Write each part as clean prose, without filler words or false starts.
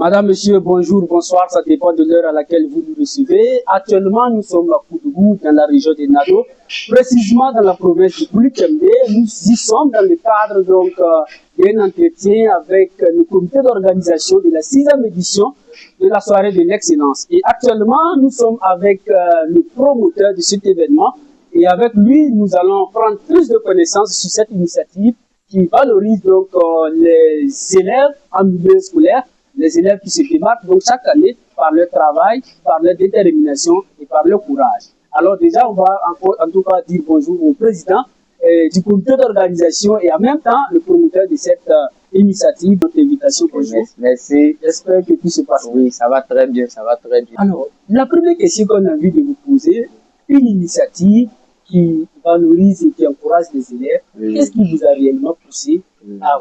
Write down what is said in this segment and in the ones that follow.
Madame, monsieur, bonjour, bonsoir, ça dépend de l'heure à laquelle vous nous recevez. Actuellement, nous sommes à Koudougou, dans la région de Nado, précisément dans la province de Boulikembe. Nous y sommes dans le cadre d'un entretien avec le comité d'organisation de la 6e édition de la soirée de l'excellence. Et actuellement, nous sommes avec le promoteur de cet événement. Et avec lui, nous allons prendre plus de connaissances sur cette initiative qui valorise les élèves en milieu scolaire, les élèves qui se démarquent donc chaque année par leur travail, par leur détermination et par leur courage. Alors déjà, on va en tout cas dire bonjour au président du comité d'organisation et en même temps le promoteur de cette initiative, notre invitation. Bonjour. Merci. J'espère que tout se passe bien. Oui, ça va très bien, ça va très bien. Alors, la première question qu'on a envie de vous poser, une initiative qui valorise et qui encourage les élèves, qu'est-ce qui vous a réellement poussé à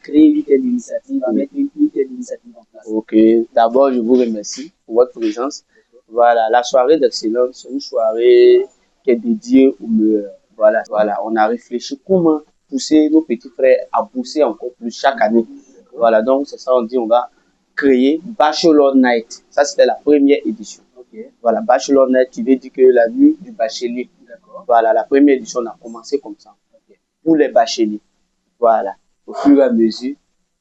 créer une telle initiative, à mettre une telle initiative en place? Ok, d'abord je vous remercie pour votre présence. Voilà, la soirée d'excellence, c'est une soirée qui est dédiée aux meilleurs. Voilà, on a réfléchi comment pousser nos petits frères à pousser encore plus chaque année. Voilà, donc c'est ça, on dit on va créer Bachelor Night. Ça, c'était la première édition. Voilà, Bachelor Night, tu veux dire que la nuit du bachelier. Voilà, la première édition, on a commencé comme ça. Pour les bacheliers. Voilà, au fur et à mesure,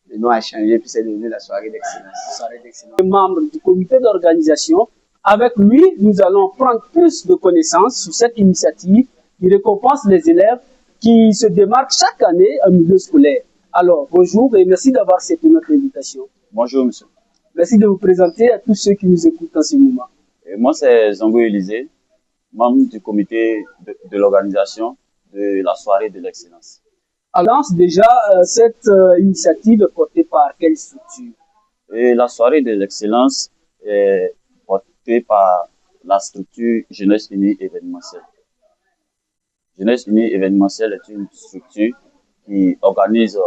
le nom a changé, puis c'est devenu la soirée d'excellence. Membre du comité d'organisation, avec lui, nous allons prendre plus de connaissances sur cette initiative qui récompense les élèves qui se démarquent chaque année en milieu scolaire. Alors, bonjour et merci d'avoir accepté notre invitation. Bonjour, monsieur. Merci de vous présenter à tous ceux qui nous écoutent en ce moment. Et moi, c'est Zango Élisée, membre du comité de l'organisation de la soirée de l'excellence. Alors, déjà, cette initiative est portée par quelle structure? Et la soirée de l'excellence est portée par la structure Jeunesse Unie Événementielle. Jeunesse Unie Événementielle est une structure qui organise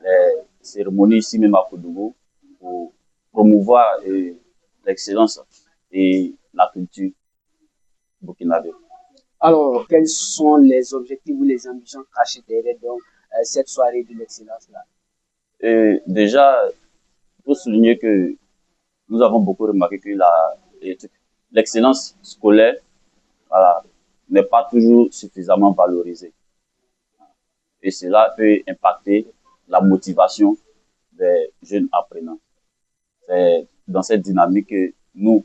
les cérémonies ici même à Koudougou pour promouvoir l'excellence et la culture burkinabé. Alors, quels sont les objectifs ou les ambitions cachées derrière cette soirée de l'excellence-là? Déjà, il faut souligner que nous avons beaucoup remarqué que l'excellence scolaire n'est pas toujours suffisamment valorisée. Et cela peut impacter la motivation des jeunes apprenants. C'est dans cette dynamique que nous,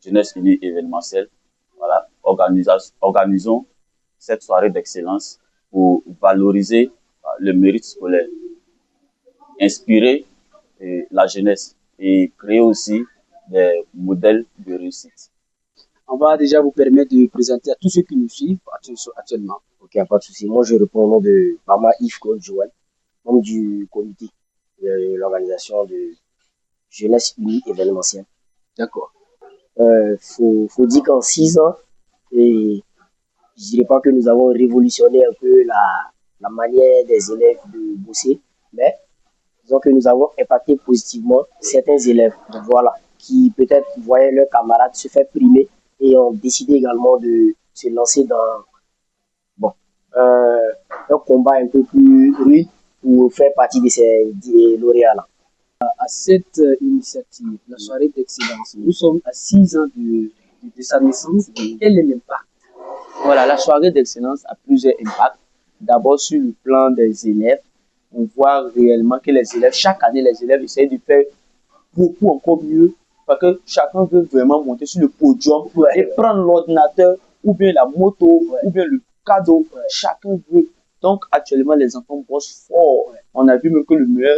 Jeunesse Unie Événementielle, organisons cette soirée d'excellence pour valoriser le mérite scolaire, inspirer la jeunesse et créer aussi des modèles de réussite. On va déjà vous permettre de présenter à tous ceux qui nous suivent actuellement. Ok, pas de souci. Moi, je réponds au nom de Mama Yves Claude Joël, membre du comité de l'organisation de Jeunesse Unie Événementielle. D'accord. Faut dire qu'en 6 ans, et je dirais pas que nous avons révolutionné un peu la manière des élèves de bosser, mais disons que nous avons impacté positivement certains élèves, voilà, qui peut-être voyaient leurs camarades se faire primer et ont décidé également de se lancer dans un combat un peu plus rude pour faire partie de ces lauréats-là. À cette initiative, la soirée d'excellence, nous sommes à 6 ans de sa naissance. Quel est l'impact? Voilà, la soirée d'excellence a plusieurs impacts. D'abord sur le plan des élèves, on voit réellement que les élèves, chaque année, les élèves essayent de faire beaucoup encore mieux parce que chacun veut vraiment monter sur le podium et prendre l'ordinateur ou bien la moto ou bien le cadeau. Chacun veut. Donc actuellement, les enfants bossent fort. On a vu même que le meilleur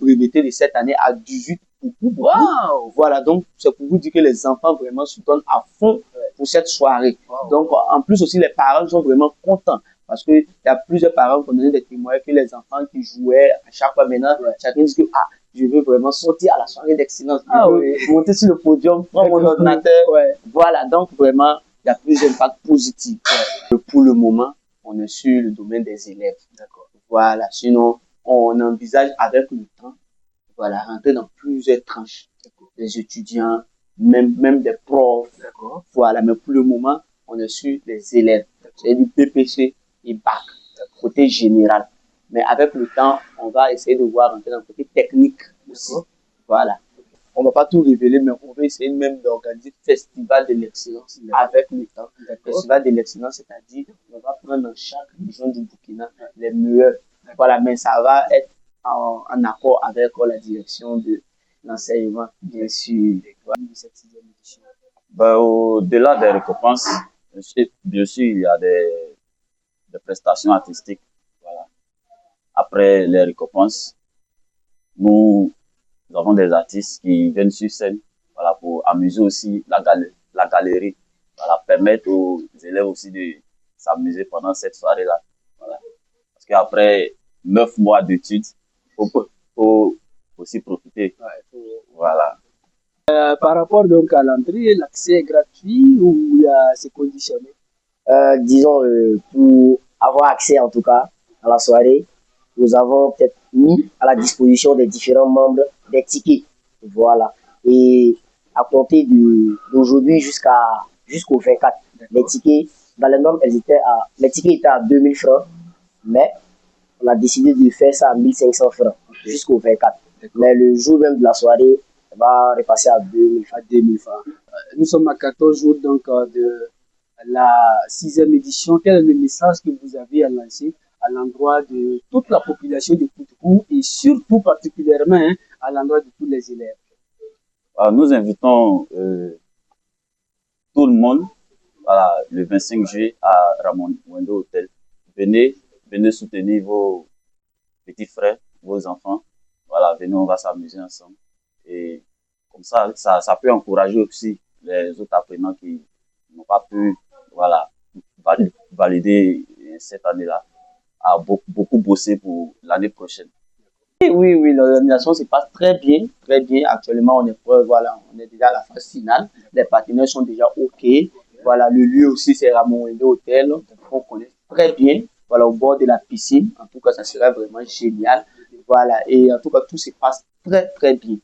breveté de cette année a 18 beaucoup. Wow. Voilà, donc c'est pour vous dire que les enfants vraiment se donnent à fond pour cette soirée. Donc en plus aussi, les parents sont vraiment contents. Parce qu'il y a plusieurs parents qui ont donné des témoignages que les enfants qui jouaient à chaque fois maintenant, chacun dit que je veux vraiment sortir à la soirée d'excellence, monter sur le podium, prendre mon ordinateur. Voilà, donc vraiment, il y a plusieurs impacts positifs. Pour le moment, on est sur le domaine des élèves. Voilà, sinon, on envisage avec le temps, voilà, rentrer dans plusieurs tranches. Des étudiants, même des profs. Voilà, mais pour le moment, on est sur les élèves. C'est du BPC et bac, côté général. Mais avec le temps, on va essayer de voir rentrer dans le côté technique aussi. Voilà. on va pas tout révéler, mais on va essayer même d'organiser festival de l'excellence avec le temps. Festival de l'excellence, c'est-à-dire on va prendre dans chaque région du Burkina les meilleurs. Voilà, mais ça va être en accord avec la direction de l'enseignement, bien sûr. Voilà. Ben, au-delà des récompenses, bien sûr, il y a des prestations artistiques. Voilà. Après les récompenses, nous avons des artistes qui viennent sur scène, voilà, pour amuser aussi la galerie, voilà, permettre aux élèves aussi de s'amuser pendant cette soirée-là. Voilà. Parce qu'après 9 mois d'études, faut aussi profiter. Voilà. Par rapport donc à l'entrée, l'accès est gratuit ou c'est conditionné? Disons, pour avoir accès en tout cas à la soirée, nous avons peut-être mis à la disposition des différents membres des tickets. Voilà. Et à compter d'aujourd'hui jusqu'au 24, les tickets, dans les normes, les tickets étaient à 2000 francs, mais on a décidé de faire ça à 1500 francs jusqu'au 24. Mais le jour même de la soirée, on va repasser à 2000 francs. 2000 francs. Nous sommes à 14 jours donc de la 6e édition. Quel est le message que vous avez à lancer à l'endroit de toute la population de Koutoukou et surtout particulièrement à l'endroit de tous les élèves? Alors, nous invitons tout le monde, voilà, le 25 juillet à Ramon Wendo Hotel. Venez soutenir vos petits frères, vos enfants. Voilà, venez, on va s'amuser ensemble. Et comme ça peut encourager aussi les autres apprenants qui n'ont pas pu, voilà, valider cette année-là, à beaucoup bosser pour l'année prochaine. Oui, l'organisation se passe très bien, très bien. Actuellement, on est déjà à la phase finale. Les partenaires sont déjà OK. Voilà, le lieu aussi, c'est Ramon Wendo Hotel, qu'on connaît très bien. Voilà, au bord de la piscine. En tout cas, ça serait vraiment génial. Voilà, et en tout cas, tout se passe très, très bien.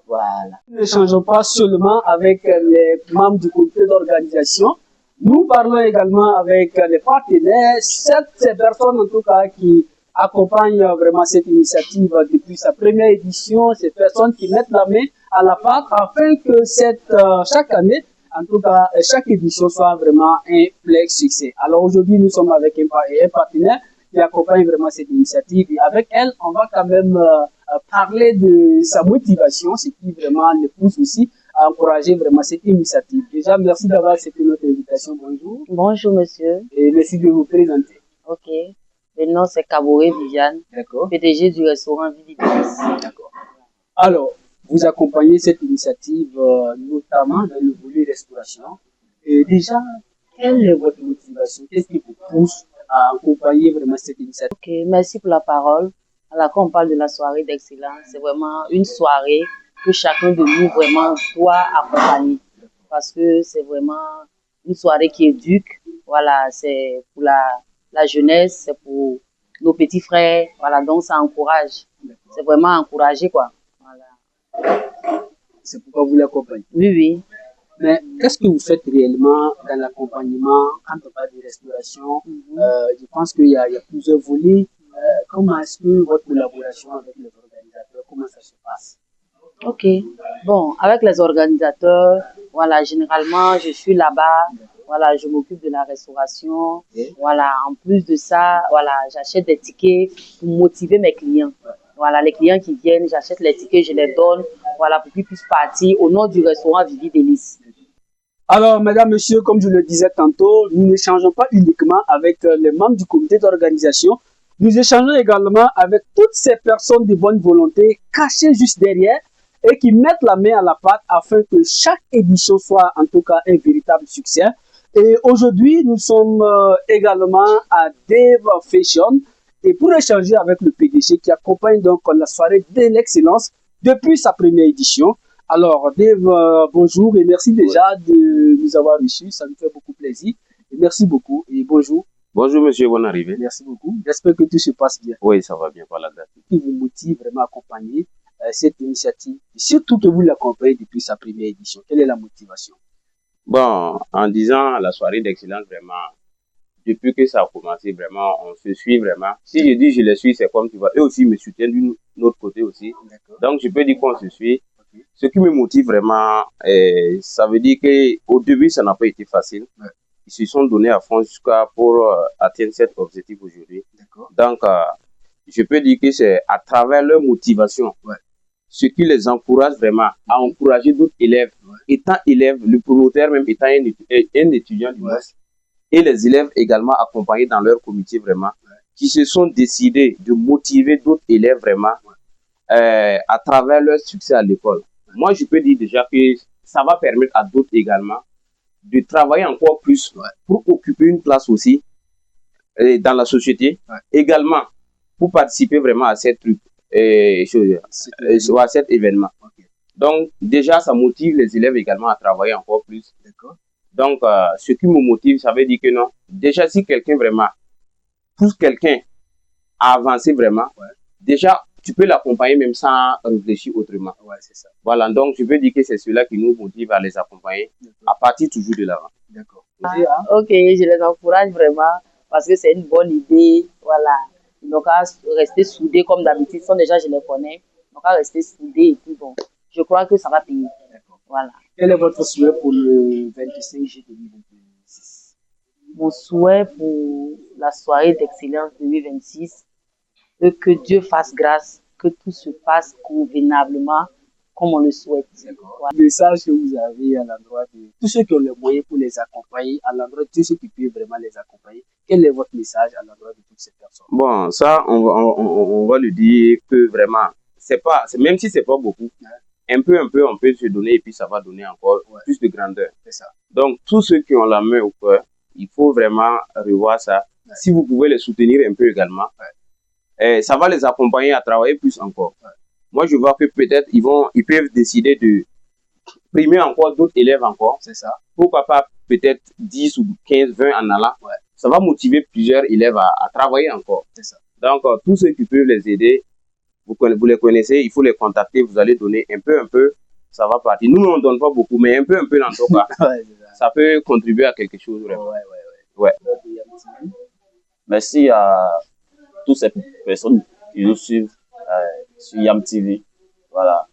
Voilà. Nous n'échangeons pas seulement avec les membres du comité d'organisation. Nous parlons également avec les partenaires, ces personnes en tout cas qui accompagnent vraiment cette initiative depuis sa première édition, ces personnes qui mettent la main à la pâte afin que chaque année, en tout cas chaque édition soit vraiment un plein succès. Alors aujourd'hui, nous sommes avec un partenaire qui accompagne vraiment cette initiative et avec elle, on va quand même parler de sa motivation, ce qui vraiment le pousse aussi à encourager vraiment cette initiative. Déjà, merci d'avoir accepté notre invitation. Bonjour. Bonjour, monsieur. Et merci de vous présenter. Ok. Le nom, c'est Kaboré Viviane. D'accord. PDG du restaurant Vivi Délice. D'accord. Alors, vous accompagnez cette initiative notamment dans le volet restauration. Et déjà, quelle est votre motivation? Qu'est-ce qui vous pousse à accompagner vraiment cette initiative? Ok, merci pour la parole. Alors, quand on parle de la soirée d'excellence, c'est vraiment une soirée que chacun de nous vraiment doit accompagner. Parce que c'est vraiment une soirée qui éduque. Voilà, c'est pour la jeunesse, c'est pour nos petits frères. Voilà, donc ça encourage. C'est vraiment encouragé, quoi. Voilà. C'est pourquoi vous l'accompagnez. Oui. Mais qu'est-ce que vous faites réellement dans l'accompagnement quand on parle de restauration? Je pense qu'il y a plusieurs volets. Comment est-ce que votre collaboration avec les organisateurs, comment ça se passe? Ok. Bon, avec les organisateurs, voilà, généralement, je suis là-bas. Voilà, je m'occupe de la restauration. Voilà, en plus de ça, voilà, j'achète des tickets pour motiver mes clients. Voilà, les clients qui viennent, j'achète les tickets, je les donne, voilà, pour qu'ils puissent partir au nom du restaurant Vivi Délice. Alors, mesdames, messieurs, comme je le disais tantôt, nous n'échangeons pas uniquement avec les membres du comité d'organisation. Nous échangeons également avec toutes ces personnes de bonne volonté cachées juste derrière et qui mettent la main à la pâte afin que chaque édition soit en tout cas un véritable succès. Et aujourd'hui, nous sommes également à Dave Fashion et pour échanger avec le PDG qui accompagne donc la soirée de l'excellence depuis sa première édition. Alors, Dave, bonjour et merci déjà de nous avoir reçus. Ça nous fait beaucoup plaisir. Et merci beaucoup et bonjour. Bonjour monsieur, bonne arrivée. Merci beaucoup. J'espère que tout se passe bien. Oui, ça va bien, par la grâce. Qui vous motive vraiment à accompagner cette initiative, et surtout que vous l'accompagnez depuis sa première édition. Quelle est la motivation? Bon, en disant la soirée d'excellence, vraiment, depuis que ça a commencé, vraiment, on se suit vraiment. Si je dis je les suis, c'est comme tu vois. Eux aussi me soutiennent d'un autre côté aussi. Donc, je peux dire qu'on se suit. Ce qui me motive vraiment, ça veut dire qu'au début, ça n'a pas été facile. Ouais. Ils se sont donnés à fond jusqu'à pour atteindre cet objectif aujourd'hui. Donc, je peux dire que c'est à travers leur motivation, ce qui les encourage vraiment à encourager d'autres élèves. Étant élève, le promoteur même étant un étudiant du moins, et les élèves également accompagnés dans leur comité vraiment, qui se sont décidés de motiver d'autres élèves vraiment à travers leur succès à l'école. Moi, je peux dire déjà que ça va permettre à d'autres également de travailler encore plus pour occuper une place aussi dans la société. Également, pour participer vraiment à cette truc, à cet événement. Donc, déjà, ça motive les élèves également à travailler encore plus. Donc, ce qui me motive, ça veut dire que non. Déjà, si quelqu'un vraiment pousse quelqu'un à avancer vraiment, déjà, tu peux l'accompagner même sans réfléchir autrement. C'est ça. Voilà, donc je veux dire que c'est cela qui nous motive à les accompagner à partir toujours de l'avant. D'accord. Ok, je les encourage vraiment parce que c'est une bonne idée. Voilà. Ils n'ont qu'à rester soudés comme d'habitude. Déjà, je les connais. Ils n'ont qu'à rester soudés et puis bon. Je crois que ça va payer. Voilà. Quel est votre souhait pour le 25 juillet 2026? Mon souhait pour la soirée d'excellence 2026, que Dieu fasse grâce, que tout se passe convenablement comme on le souhaite. Voilà. Le message que vous avez à l'endroit de tous ceux qui ont les moyens pour les accompagner, à l'endroit de tous ceux qui peuvent vraiment les accompagner, quel est votre message à l'endroit de toutes ces personnes? Bon, ça, on va lui dire que vraiment, même si c'est pas beaucoup, un peu, on peut se donner et puis ça va donner encore plus de grandeur. C'est ça. Donc, tous ceux qui ont la main au cœur, il faut vraiment revoir ça. Si vous pouvez les soutenir un peu également, ça va les accompagner à travailler plus encore. Moi, je vois que peut-être ils peuvent décider de primer encore d'autres élèves encore. C'est ça. Pourquoi pas peut-être 10 ou 15, 20 en allant. Ça va motiver plusieurs élèves à travailler encore. C'est ça. Donc, tous ceux qui peuvent les aider, vous les connaissez, il faut les contacter, vous allez donner un peu, ça va partir. Nous, on ne donne pas beaucoup, mais un peu dans tout cas, ça peut contribuer à quelque chose vraiment. Merci à toutes ces personnes qui nous suivent sur YAM TV. Voilà.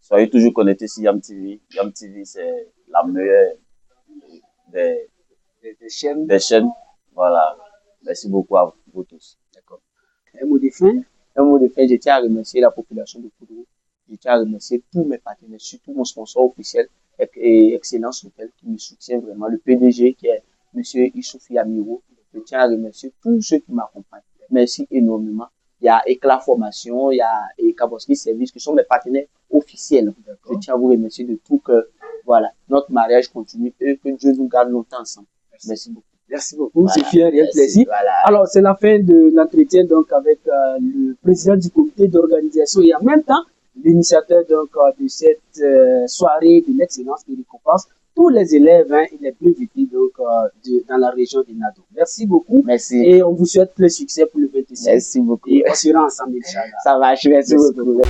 Soyez toujours connectés sur YAM TV. YAM TV, c'est la meilleure des chaînes. Voilà. Merci beaucoup à vous tous. D'accord. Un mot de fin? Un mot de fin, je tiens à remercier la population de Koudou. Je tiens à remercier tous mes partenaires, surtout mon sponsor officiel et Excellence Hôtel qui me soutient vraiment, le PDG qui est M. Issoufi Amiro. Je tiens à remercier tous ceux qui m'accompagnent. Merci énormément. Il y a Éclat Formation, il y a Kaboski Service qui sont mes partenaires officiels. Je tiens à vous remercier de tout cœur. Voilà, notre mariage continue et que Dieu nous garde longtemps ensemble. Merci beaucoup. Merci beaucoup, c'est fier et un plaisir. Voilà. Alors, c'est la fin de l'entretien donc avec le président du comité d'organisation et en même temps l'initiateur donc de cette soirée de l'excellence qui récompense tous les élèves et les plus vite donc dans la région de Nado. Merci beaucoup. Merci. Et on vous souhaite plein succès pour le 26. Merci beaucoup. Et on sera ensemble, Inch'Allah. Ça va, merci beaucoup.